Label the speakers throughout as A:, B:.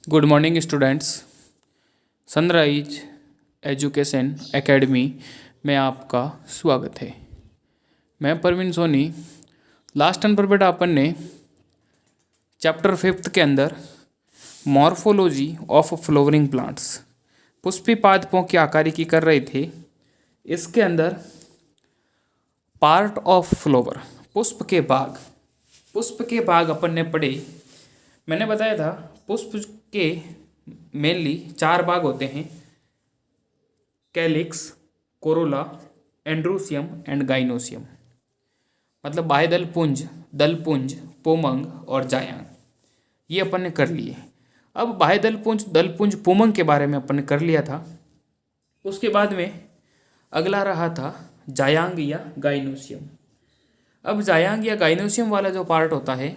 A: Good morning students. Sunrise education academy में आपका स्वागत है। मैं परवीन सोनी। लास्ट टाइम पर बेटा अपन ने चैप्टर 5 के अंदर morphology of flowering plants Pushpi पादपों की आकारिकी कर रहे थे। इसके अंदर पार्ट ऑफ फ्लावर पुष्प के भाग अपन ने पढ़े। मैंने बताया था पुष्प के मेनली 4 भाग होते हैं: calyx, Corolla, androecium and gynoecium. मतलब बाह्य दल पुंज, पोमंग और जायांग। ये अपन ने कर लिए। अब बाह्य दल पुंज पोमंग के बारे में अपन ने कर लिया था। उसके बाद में अगला रहा था जायांग या गाइनोसियम। अब जायांग या गाइनोसियम वाला जो पार्ट होता है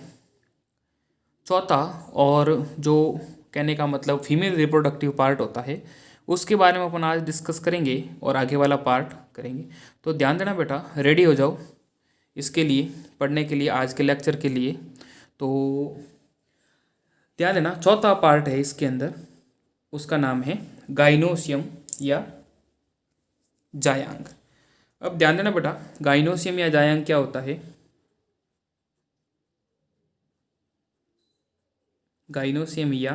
A: चौथा, और जो कहने का मतलब फीमेल रिप्रोडक्टिव पार्ट होता है, उसके बारे में अपन आज डिस्कस करेंगे और आगे वाला पार्ट करेंगे। तो ध्यान देना बेटा, रेडी हो जाओ इसके लिए, पढ़ने के लिए, आज के लेक्चर के लिए। तो ध्यान देना, चौथा पार्ट है इसके अंदर, उसका नाम है गाइनोसियम या जायांग। अब ध्यान देना बेटा, गाइनोसियम या जायांग क्या होता है। गाइनोसियम या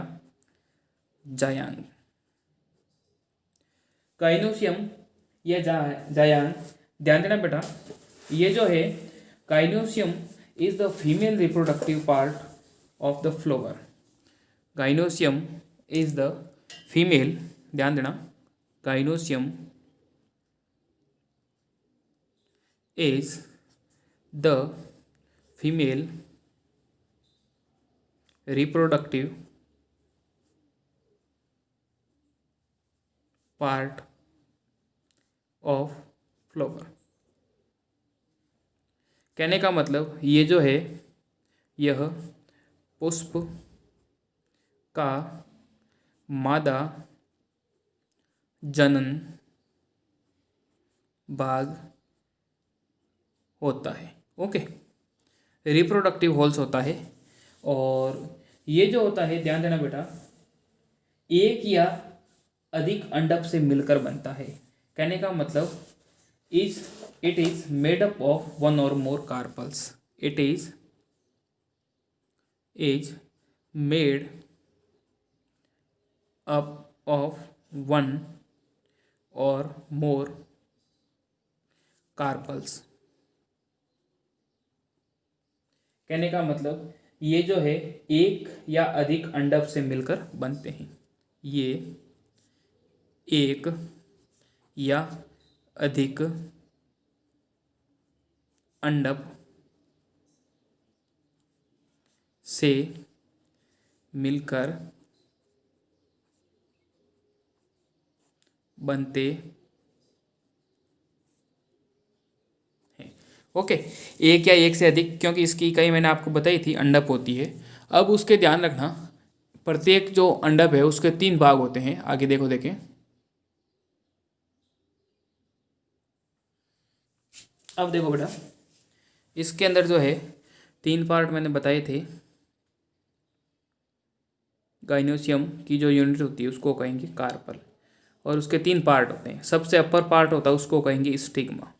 A: जायांग, गाइनोसियम या जायांग, ध्यान देना बेटा, ये जो है gynoecium is the female reproductive part of the flower. Gynoecium is the female, ध्यान देना, gynoecium is the female reproductive part of flower। कहने का मतलब ये जो है, यह पुष्प का मादा जनन भाग होता है। ओके, रिप्रोडक्टिव होल्स होता है। और ये जो होता है, ध्यान देना बेटा, एक या अधिक अंडक से मिलकर बनता है। कहने का मतलब it is made up of one or more carpels. It is made up of one or more carpals. कहने का मतलब ये जो है एक या अधिक अंडक से मिलकर बनते हैं। ये एक या अधिक अंडक से मिलकर बनते ओके। एक या एक से अधिक, क्योंकि इसकी इकाई मैंने आपको बताई थी, अंडप होती है। अब उसके ध्यान रखना, प्रत्येक जो अंडप है उसके 3 भाग होते हैं। आगे देखो, देखें, अब देखो बेटा, इसके अंदर जो है 3 पार्ट मैंने बताए थे। गाइनोसियम की जो यूनिट होती है उसको कहेंगे कार्पल, और उसके 3 पार्ट होते हैं। सबसे अपर पार्ट होता है उसको कहेंगे स्टिग्मा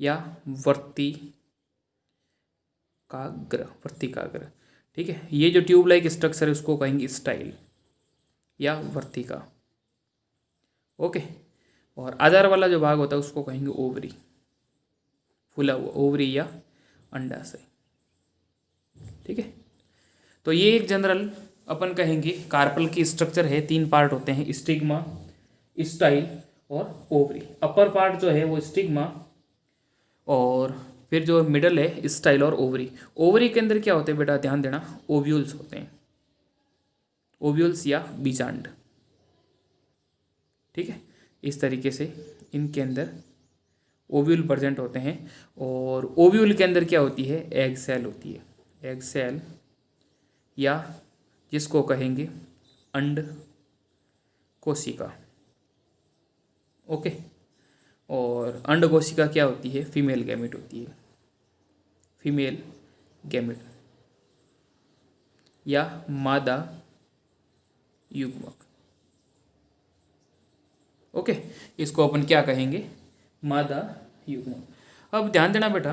A: या वर्तिकाग्र। ठीक है, ये जो ट्यूब लाइक स्ट्रक्चर है उसको कहेंगे स्टाइल या वर्तिका। ओके, और आधार वाला जो भाग होता है उसको कहेंगे ओवरी, फूला हुआ ओवरी या अंडाशय। ठीक है, तो ये एक जनरल अपन कहेंगे कार्पल की स्ट्रक्चर है। 3 पार्ट होते हैं, स्टिग्मा, स्टाइल और ओवरी। अपर पार्ट जो है वो स्टिग्मा, और फिर जो मिडल है स्टाइल और ओवरी। ओवरी के अंदर क्या होते हैं बेटा, ध्यान देना, ओव्यूल्स होते हैं, ओव्यूल्स या बीजांड। ठीक है, इस तरीके से इनके अंदर ओव्यूल प्रेजेंट होते हैं। और ओव्यूल के अंदर क्या होती है, एग सेल होती है, एग सेल या जिसको कहेंगे अंड कोशिका। ओके, और अंड कोशिका क्या होती है, फीमेल गैमेट होती है, फीमेल गैमेट। या मादा युग्मक। ओके, इसको अपन क्या कहेंगे, मादा युग्मक। अब ध्यान देना बेटा,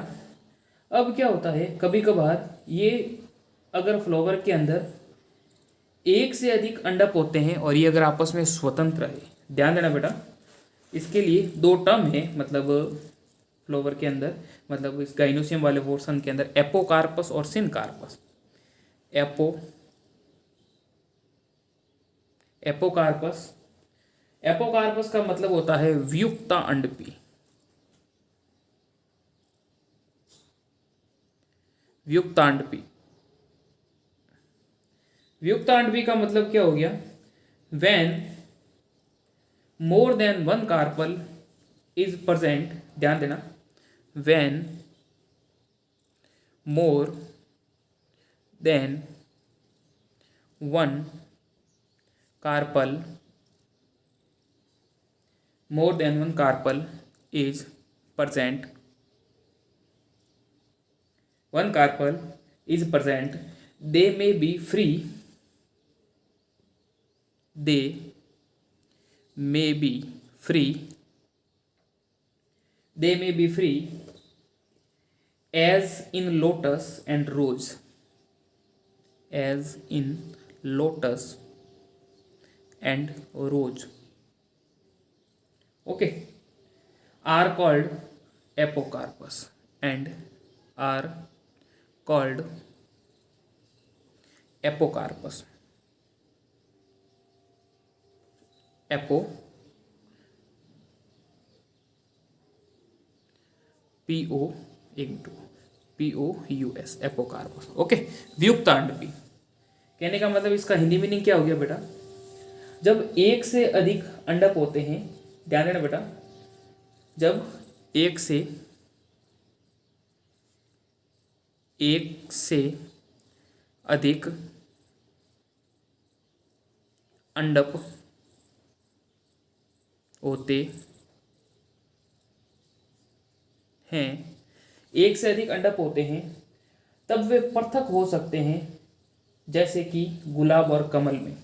A: अब क्या होता है कभी कभार ये अगर फ्लावर के अंदर एक से अधिक अंडक होते हैं और ये अगर आपस में स्वतंत्र है, ध्यान देना बेटा, इसके लिए दो टर्म है, मतलब फ्लावर के अंदर, मतलब इस गाइनोसियम वाले पोर्शन के अंदर एपोकार्पस और सिनकार्पस। एपोकार्पस का मतलब होता है वियुक्ता अंडपी। वियुक्तांडपी का मतलब क्या हो गया, when more than one carpel is present, ध्यान देना, when more than one carpel is present, they may be free as in lotus and rose, okay, are called apocarpus and are called apocarpus. POUS, apocarpous. Okay, वियुक्तांडपी कहने का मतलब इसका Hindi meaning क्या हो गया बेटा, जब एक से अधिक अंडक होते हैं, ध्यान देना बेटा, जब एक से अधिक अंडक होते हैं, एक से अधिक अंडक होते हैं, तब वे पृथक हो सकते हैं, जैसे कि गुलाब और कमल में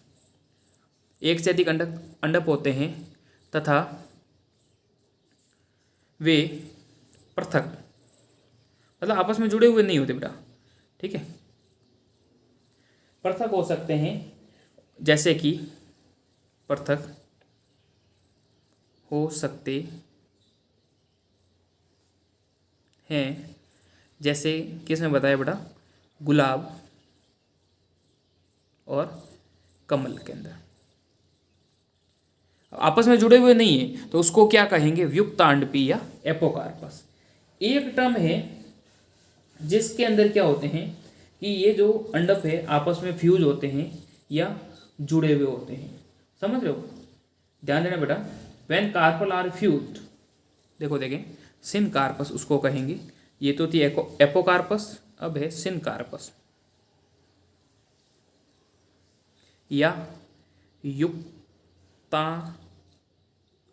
A: एक से अधिक अंडक होते हैं तथा वे पृथक, मतलब आपस में जुड़े हुए नहीं होते बेटा, ठीक है, पृथक हो सकते हैं, जैसे कि पृथक हो सकते हैं, जैसे किसने बताया बेटा, गुलाब और कमल के अंदर आपस में जुड़े हुए नहीं है, तो उसको क्या कहेंगे, वियुक्तांडपी या एपोकार्पस। एक टर्म है जिसके अंदर क्या होते हैं कि ये जो अंडक है आपस में फ्यूज होते हैं या जुड़े हुए होते हैं, समझ रहे हो, ध्यान देना बेटा, व्हेन कार्पल आर फ्यूज्ड, देखो देखें, सिनकार्पस उसको कहेंगे, ये तो थी एपोकार्पस, अब है सिनकार्पस या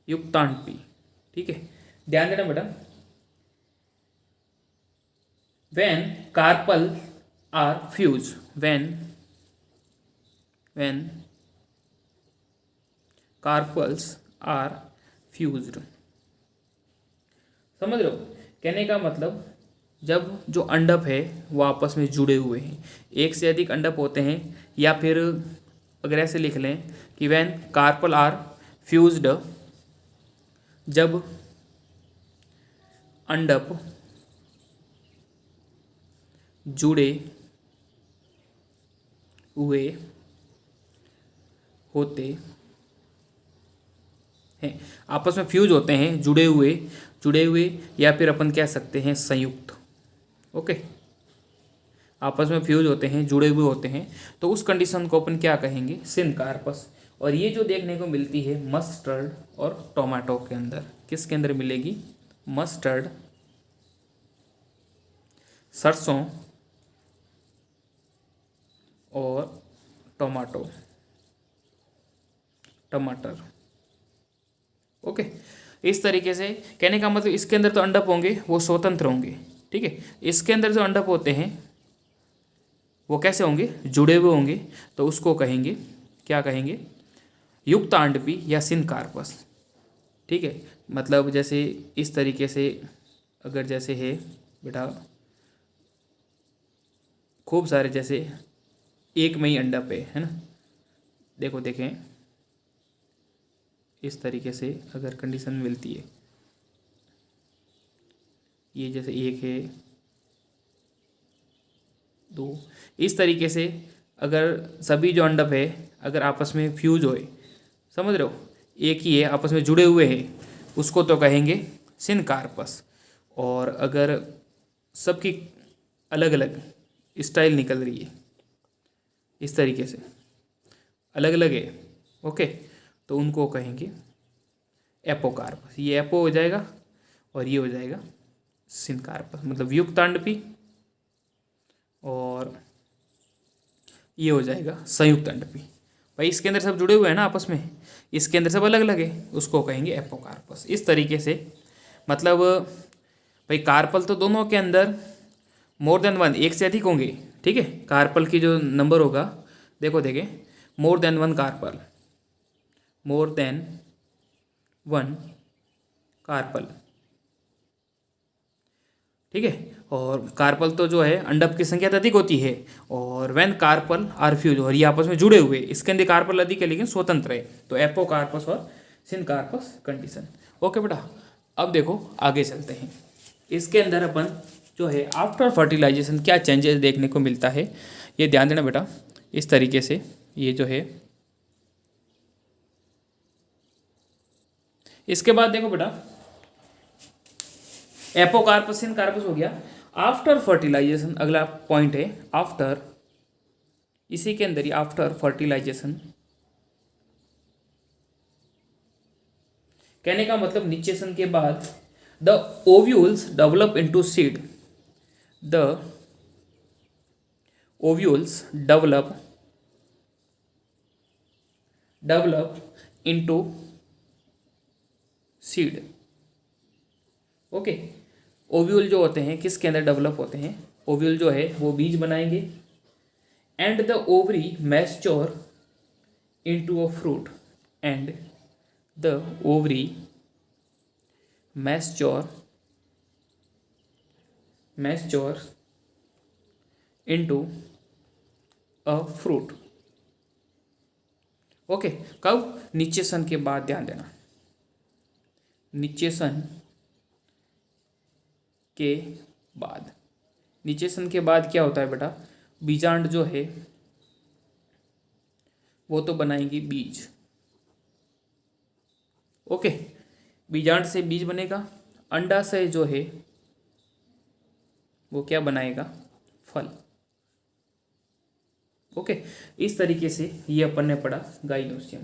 A: युक्तांडपी, ठीक है, ध्यान देना बेटा, when carpel are fuse, when carpels are fused, समझ रहे हो, कहने का मतलब जब जो अंडक है वो आपस में जुड़े हुए हैं, एक से अधिक अंडक होते हैं, या फिर अगर ऐसे लिख लें कि व्हेन कार्पल आर फ्यूज्ड, जब अंडक जुड़े हुए होते हैं, आपस में फ्यूज होते हैं, जुड़े हुए या फिर अपन कह सकते हैं संयुक्त, ओके, आपस में फ्यूज होते हैं, जुड़े हुए होते हैं, तो उस कंडीशन को अपन क्या कहेंगे, सिनकार्पस। और ये जो देखने को मिलती है मस्टर्ड और टोमेटो के अंदर, किसके अंदर मिलेगी, मस्टर्ड, सरसों और टमाटर, ओके, इस तरीके से कहने का मतलब इसके अंदर तो अंडक होंगे वो स्वतंत्र होंगे, ठीक है, इसके अंदर जो अंडक होते हैं वो कैसे होंगे, जुड़े हुए होंगे, तो उसको कहेंगे, क्या कहेंगे, युक्तांडपी या सिनकार्पस। ठीक है, मतलब जैसे इस तरीके से अगर जैसे है बेटा, खूब सारे जैसे एक में ही अंडा पे है ना, देखो देखें इस तरीके से अगर कंडीशन मिलती है, ये जैसे एक है, दो, इस तरीके से अगर सभी जो अंडप है अगर आपस में फ्यूज होए, समझ रहे हो, एक ही है आपस में जुड़े हुए हैं, उसको तो कहेंगे सिनकार्पस। और अगर सबकी अलग अलग स्टाइल निकल रही है, इस तरीके से अलग अलग है, ओके, तो उनको कहेंगे एपोकार्पस। ये एपो हो जाएगा और ये हो जाएगा सिनकार्पस, मतलब युक्तांडपी, और ये हो जाएगा संयुक्त अंडपी। भाई इसके अंदर सब जुड़े हुए हैं ना आपस में, इसके अंदर सब अलग अलग है, उसको कहेंगे एपोकार्पस। इस तरीके से मतलब भाई कार्पल तो दोनों के अंदर मोर देन वन, एक से अधिक होंगे। ठीक है, कार्पल की जो नंबर होगा, देखो देखें, more than one carpel, more than one carpel. ठीक है, और कार्पल तो जो है अंडप की संख्या अधिक होती है, और वेन कार्पल आर फ्यूज, और ये आपस में जुड़े हुए, इसके अंदर कार्पल अधिक है लेकिन स्वतंत्र है, तो एपोकार्पस और सिनकार्पस कंडीशन। ओके बेटा, अब देखो आगे चलते हैं। इसके अंदर अपन जो है आफ्टर फर्टिलाइजेशन क्या चेंजेस देखने को मिलता है, ये ध्यान देना बेटा। इस तरीके से ये जो है, इसके बाद देखो बेटा, एपोकार्पस सिनकार्पस हो गया। आफ्टर फर्टिलाइजेशन अगला पॉइंट है, आफ्टर, इसी के अंदर ही आफ्टर फर्टिलाइजेशन, कहने का मतलब निषेचन के बाद the ovules develop into seed, the ovules develop into seed. Okay, ovule जो होते हैं किसके अंदर डेवलप होते हैं, ओव्यूल जो है वो बीज बनाएंगे, and the ovary mature into a fruit, and the ovary mature into a fruit. Okay, कब, निषेचन के बाद, ध्यान देना, निषेचन के बाद। निषेचन के बाद क्या होता है बेटा, बीजांड जो है वो तो बनाएंगे बीज। ओके, बीजांड से बीज बनेगा, अंडाशय जो है वो क्या बनाएगा, फल। ओके, इस तरीके से ये अपन ने पढ़ा गाइनोसियम।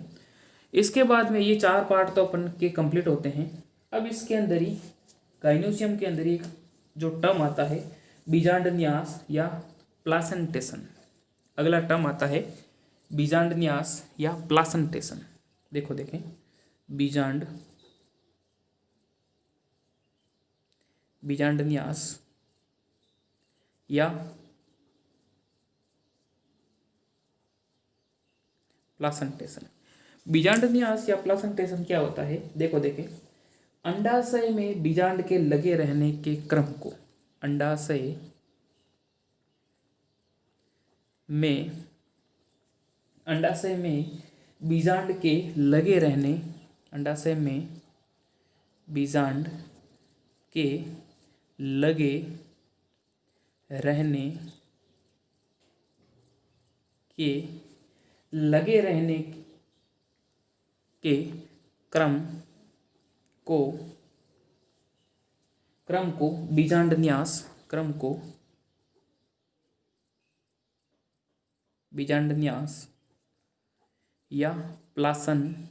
A: इसके बाद में ये चार पार्ट तो अपन के कंप्लीट होते हैं। अब इसके अंदर ही गाइनोसियम के अंदर ही एक जो टर्म आता है बीजांडन्यास या प्लासेंटेशन, अगला टर्म आता है बीजांडन्यास या प्लासेंटेशन। देखो देखें, बीजांडन्यास या प्लासेंटेशन। बीजांडन्यास या प्लासेंटेशन क्या होता है, देखो देखें, अंडाशय में बीजांड के लगे रहने के क्रम को, अंडाशय में बीजांड के लगे रहने, अंडाशय में बीजांड के लगे रहने के क्रम को बीजांडन्यास या प्लासेंटेशन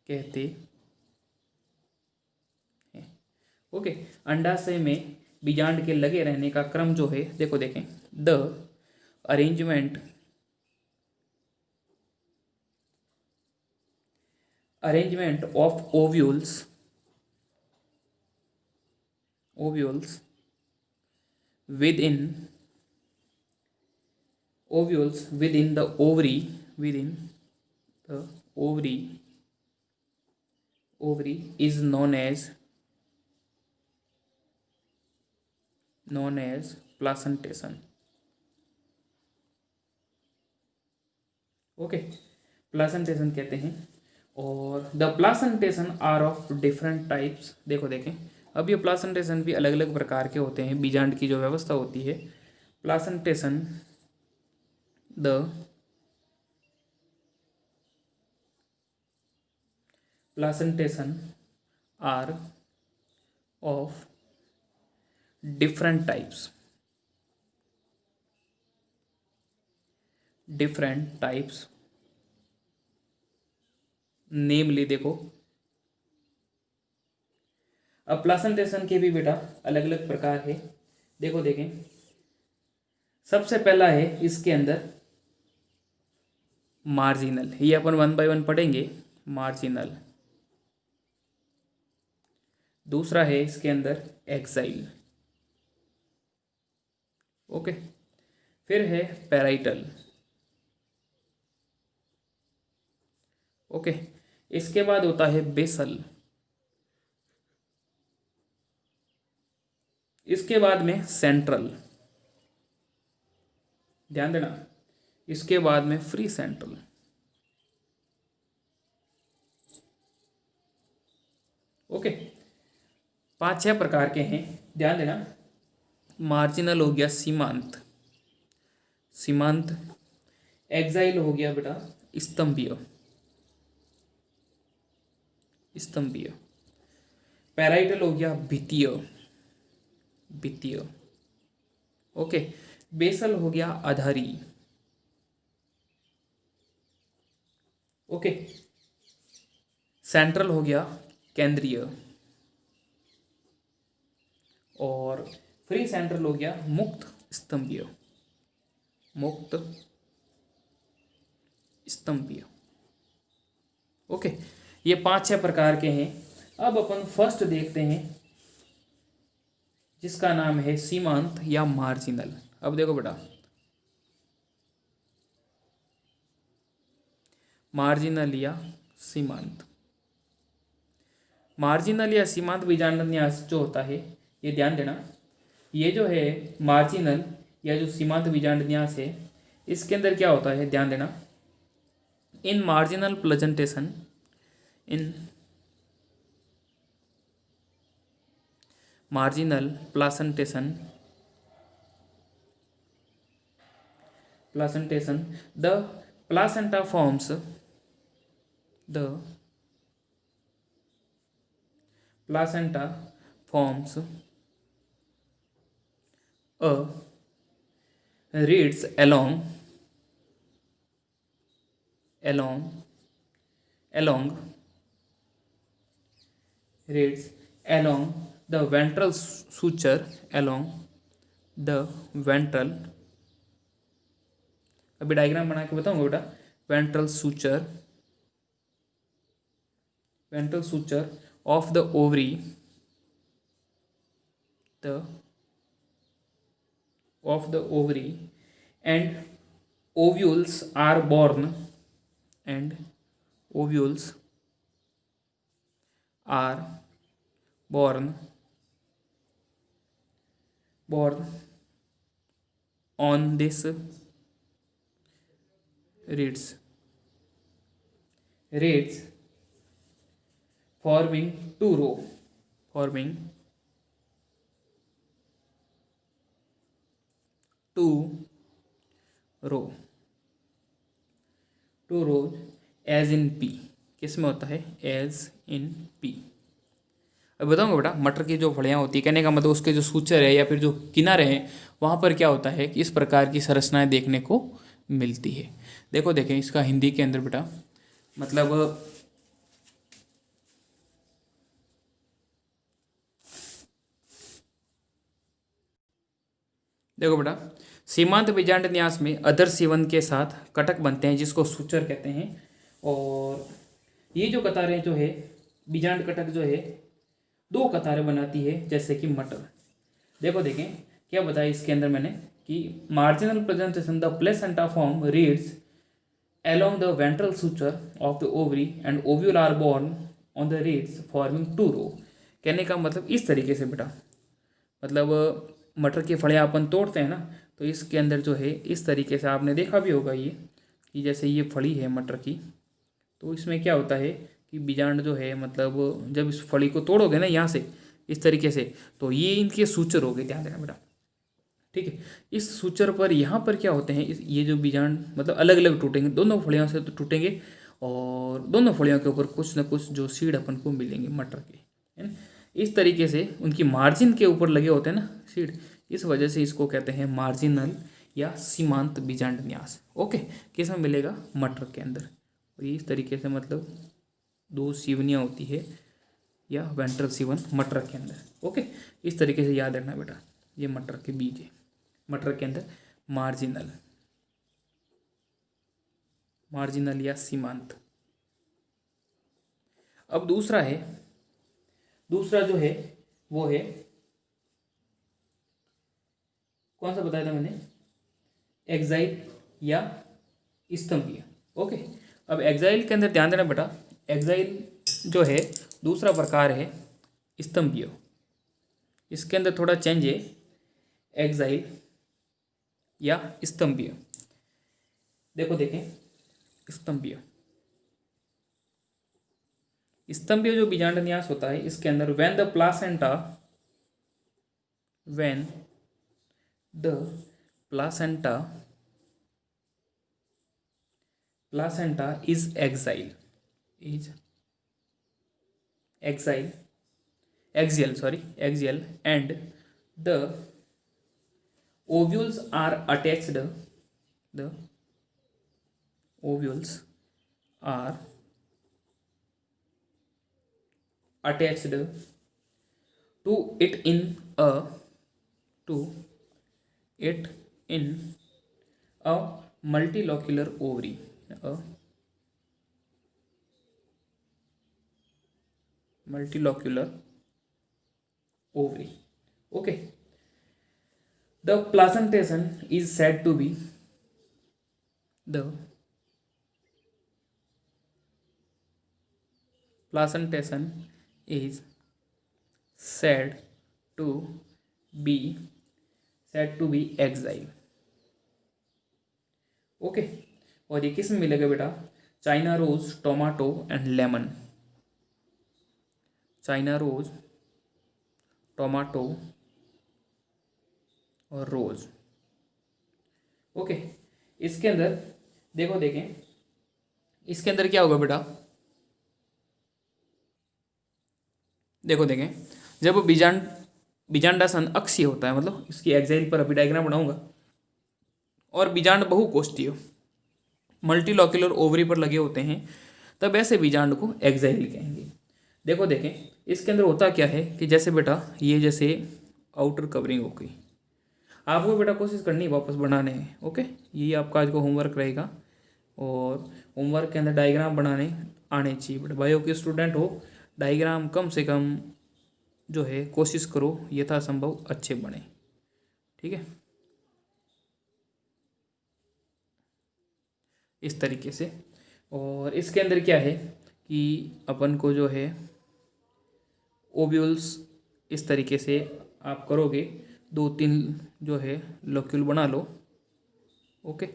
A: कहते हैं। ओके, अंडाशय में बीजांड के लगे रहने का क्रम जो है, देखो देखें, the arrangement of ovules within ovules within the ovary is known as placentation. Okay, placentation कहते हैं। और the placentation are of different types. देखो देखें, अब ये प्लासेंटेशन भी अलग अलग प्रकार के होते हैं। बीजांड की जो व्यवस्था होती है, placentation the placentation are of different types namely. देखो, अब प्लासेंटेशन के भी बेटा अलग अलग प्रकार है। देखो देखें, सबसे पहला है इसके अंदर मार्जिनल। ये अपन 1 बाय 1 पढ़ेंगे। मार्जिनल। दूसरा है इसके अंदर एक्साइल। ओके, फिर है पैराइटल। ओके, इसके बाद होता है बेसल। इसके बाद में सेंट्रल, ध्यान देना। इसके बाद में फ्री सेंट्रल। ओके, 5-6 प्रकार के हैं, ध्यान देना। मार्जिनल हो गया सीमांत, एक्साइल हो गया बेटा स्तंभीय, पैराइटल हो गया भित्तीय। ओके, बेसल हो गया आधारी। ओके, सेंट्रल हो गया केंद्रीय, और फ्री सेंट्रल हो गया मुक्त स्तंभीय। ओके, ये 5-6 प्रकार के हैं। अब अपन फर्स्ट देखते हैं, जिसका नाम है सीमांत या मार्जिनल। अब देखो बेटा, मार्जिनल या सीमांत। मार्जिनल या सीमांत बीजांडन्यास जो होता है, ये ध्यान देना, ये जो है मार्जिनल या जो सीमांत बीजांडन्यास है, इसके अंदर क्या होता है, ध्यान देना। इन marginal placentation, the placenta forms a reeds along the ventral suture, अभी डायग्राम बना के बताऊंगा बेटा। Ventral suture of the ovary, and ovules are born on this reeds forming two rows as in P। किस में होता है, as in P। अब बताऊंगा बेटा, मटर की जो फलियां होती है, कहने का मतलब उसके जो सूचर है या फिर जो किनारे हैं, वहाँ पर क्या होता है कि इस प्रकार की संरचनाएं देखने को मिलती है। देखो देखें, इसका हिंदी के अंदर बेटा मतलब देखो बेटा, सीमांत बीजांड न्यास में अधर सीवन के साथ कटक बनते हैं, जिसको सूचर कहते हैं। और ये जो कतारें जो है, बीजांड कटक जो है, 2 कतारें बनाती है, जैसे कि मटर। देखो देखें, क्या बताया इसके अंदर मैंने कि marginal presentation the placenta form reads along the ventral suture of the ovary and ovule are born on the reeds forming two row। कहने का मतलब इस तरीके से बेटा, मतलब मटर की फलियां अपन तोड़ते हैं ना, तो इसके अंदर जो है इस तरीके से आपने देखा भी होगा ये कि जैसे ये फली है मटर की, तो इसमें क्या होता है कि बीजांड जो है मतलब जब इस फली को तोड़ोगे ना यहाँ से इस तरीके से, तो ये इनके सूचर हो गए, ध्यान देना बेटा, ठीक है। इस सूचर पर यहाँ पर क्या होते हैं, ये जो बीजांड मतलब अलग अलग टूटेंगे, दोनों फलियों से तो टूटेंगे और दोनों फलियों के ऊपर कुछ ना कुछ जो सीड अपन को मिलेंगे मटर के, है ना। इस तरीके से उनकी मार्जिन के ऊपर लगे होते हैं ना सीड, इस वजह से इसको कहते हैं मार्जिनल या सीमांत बीजांड न्यास। ओके, किस में मिलेगा, मटर के अंदर। और ये इस तरीके से मतलब दो सीवनियाँ होती है या वेंट्रल सीवन मटर के अंदर। ओके, इस तरीके से याद रखना बेटा, ये मटर के बीज है, मटर के अंदर मार्जिनल या सीमांत। अब दूसरा जो है वो है, कौन सा बताया था मैंने, एक्साइल या स्तंभीय। ओके, अब एक्साइल के अंदर ध्यान देना बेटा, एक्साइल जो है दूसरा प्रकार है स्तंभीय। इसके अंदर थोड़ा चेंज है, एक्साइल या स्तंभीय। देखें स्तंभीय जो बीजांड न्यास होता है, इसके अंदर when the placenta is axile axial and the ovules are attached to it in a multilocular ovary, okay. The placentation is said to be axile. Okay, और ये किस में मिलेगा बेटा, China rose, tomato and lemon. China rose, tomato और rose. Okay, इसके अंदर देखें इसके अंदर क्या होगा बेटा, देखें जब बीजांडासन अक्षीय होता है, मतलब इसकी एक्साइल पर अभी डायग्राम बनाऊंगा, और बीजांड बहुकोष्ठीय मल्टीलॉक्यूलर ओवरी पर लगे होते हैं, तब ऐसे बीजांड को एक्साइल कहेंगे। देखें इसके अंदर होता क्या है कि जैसे बेटा ये जैसे आउटर कवरिंग हो गई, आपको बेटा कोशिश करनी वापस बनाने हैं। ओके, ये आपका आज का होमवर्क रहेगा, और होमवर्क के अंदर डायग्राम बनाने आने चाहिए बेटा। बायो के स्टूडेंट हो, डायग्राम कम से कम जो है कोशिश करो यथासंभव अच्छे बने, ठीक है। इस तरीके से, और इसके अंदर क्या है कि अपन को जो है ओव्यूल्स इस तरीके से आप करोगे, 2-3 जो है लोक्यूल बना लो। ओके,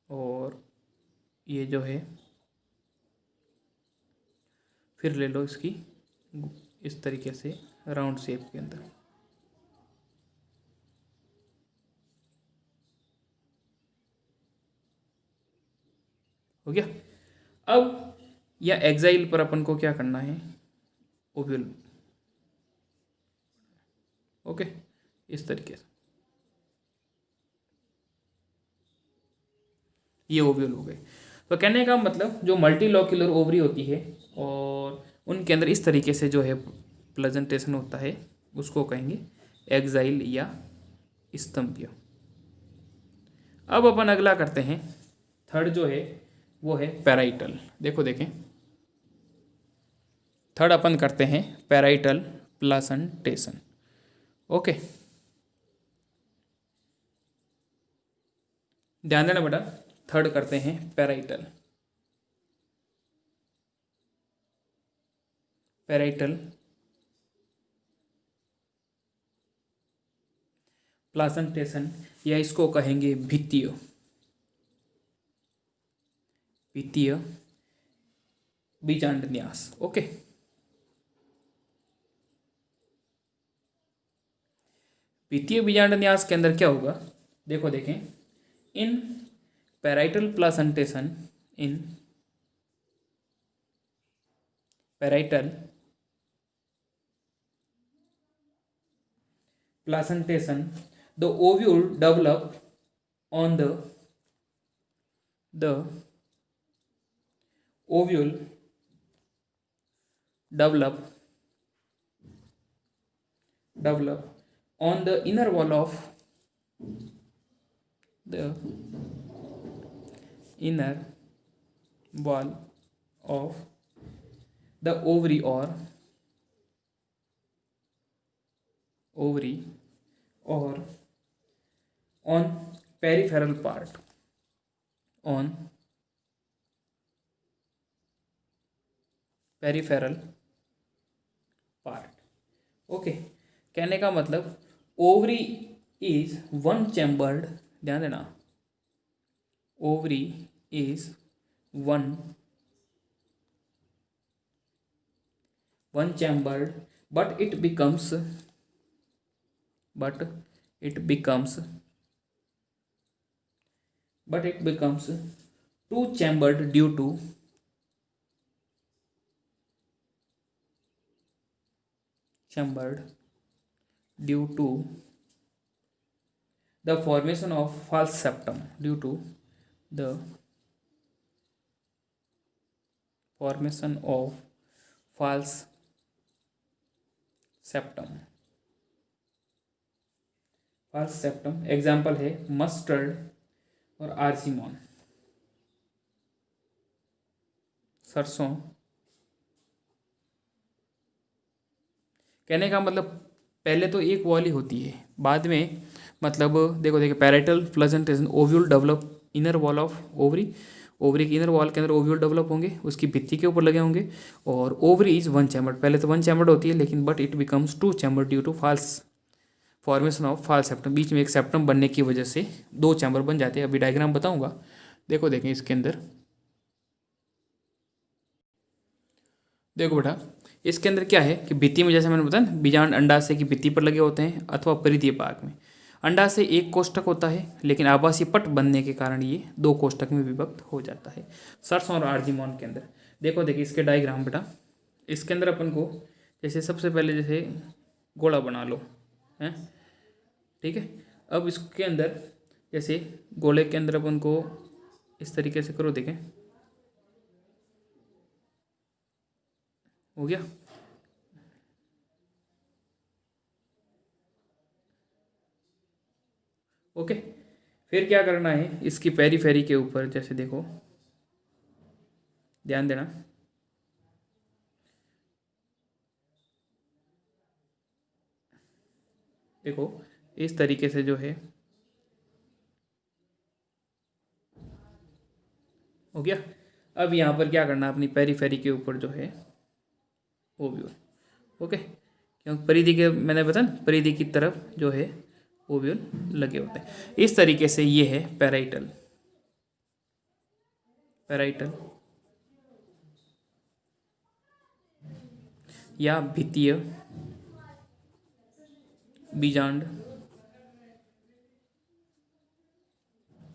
A: और ये जो है फिर ले लो इसकी इस तरीके से राउंड शेप के अंदर। हो गया। अब या एक्साइल पर अपन को क्या करना है, ओव्यूल। ओके, इस तरीके से ये ओव्यूल हो गए। तो कहने का मतलब जो मल्टीलॉक्यूलर ओवरी होती है और उनके अंदर इस तरीके से जो है प्रेजेंटेशन होता है, उसको कहेंगे एक्साइल या स्तंभीय। अब अपन अगला करते हैं, थर्ड जो है वो है पैराइटल। देखें थर्ड अपन करते हैं पैराइटल प्लासेंटेशन। ओके, ध्यान देना बेटा। थर्ड करते हैं पैराइटल। पैराइटल प्लासेंटेशन, या इसको कहेंगे भित्तीय, भित्तीय बीजांडन्यास। ओके, भित्तीय बीजांडन्यास के अंदर क्या होगा, देखो देखें, in parietal placentation, in parietal placentation the ovule develop on the ovule develop on the inner wall of the inner wall of the ovary or on peripheral part, on peripheral part। Okay, कहने का मतलब ovary is one chambered, ध्यान देना, ovary is one chambered, but it becomes two chambered due to the formation of false septum, due to the formation of false septum। false septum example है mustard और argemone, सरसों। कहने का मतलब पहले तो एक वॉल ही होती है, बाद में मतलब देखो parietal placentation, ovule develop inner wall of ovary, ovary की इनर वॉल के अंदर ओव्यूल डेवलप होंगे, उसकी भित्ति के ऊपर लगे होंगे, और ओवरी इज वन चैम्बर्ड, पहले तो वन चैम्बर्ड होती है, लेकिन but it becomes two chambered due to false formation of false septum, बीच में एक सेप्टम बनने की वजह से दो चैम्बर बन जाते हैं। अभी डायग्राम बताऊंगा, देखो देखें इसके अंदर, देखो बेटा इसके अंदर क्या है कि भित्ति में, जैसे मैंने बताया ना, बीजांड अंडाशय की भित्ति पर लगे होते हैं अथवा परिधीय भाग में। अंडाशय एक कोष्ठक होता है, लेकिन आभासी पट बनने के कारण ये दो कोष्ठक में विभक्त हो जाता है। सरसों और आर्जिमोन के अंदर देखो देखिए इसके डायग्राम बेटा, इसके अंदर अपन को जैसे सबसे पहले जैसे गोला बना लो, हैं, ठीक है। अब इसके अंदर जैसे गोले के अंदर अपन को इस तरीके से करो, देखें हो गया। ओके, फिर क्या करना है, इसकी पेरीफेरी के ऊपर जैसे देखो, ध्यान देना, देखो इस तरीके से जो है हो गया। अब यहाँ पर क्या करना, अपनी पेरीफेरी के ऊपर जो है ओव्यूल, ओके, क्योंकि परिधि के मैंने बताया ना, परिधि की तरफ जो है ओव्यूल लगे होते हैं। इस तरीके से ये है पैराइटल या भित्तीय बीजांड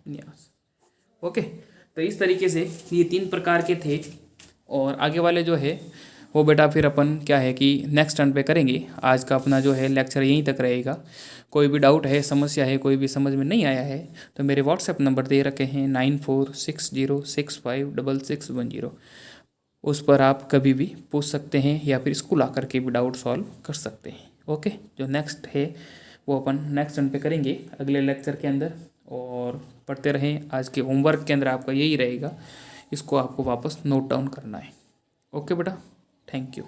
A: न्यास। ओके, तो इस तरीके से ये तीन प्रकार के थे, और आगे वाले जो है वो बेटा फिर अपन क्या है कि नेक्स्ट टर्न पे करेंगे। आज का अपना जो है लेक्चर यहीं तक रहेगा। कोई भी डाउट है, समस्या है, कोई भी समझ में नहीं आया है, तो मेरे व्हाट्सएप नंबर दे रखे हैं 9460656610, उस पर आप कभी भी पूछ सकते हैं, या फिर स्कूल आकर के भी डाउट सॉल्व कर सकते हैं। ओके, जो नेक्स्ट है वो अपन नेक्स्ट टर्न पे करेंगे अगले लेक्चर के अंदर, और पढ़ते रहें। आज के होमवर्क के अंदर आपका यही रहेगा, इसको आपको वापस नोट डाउन करना है। ओके बेटा, थैंक यू।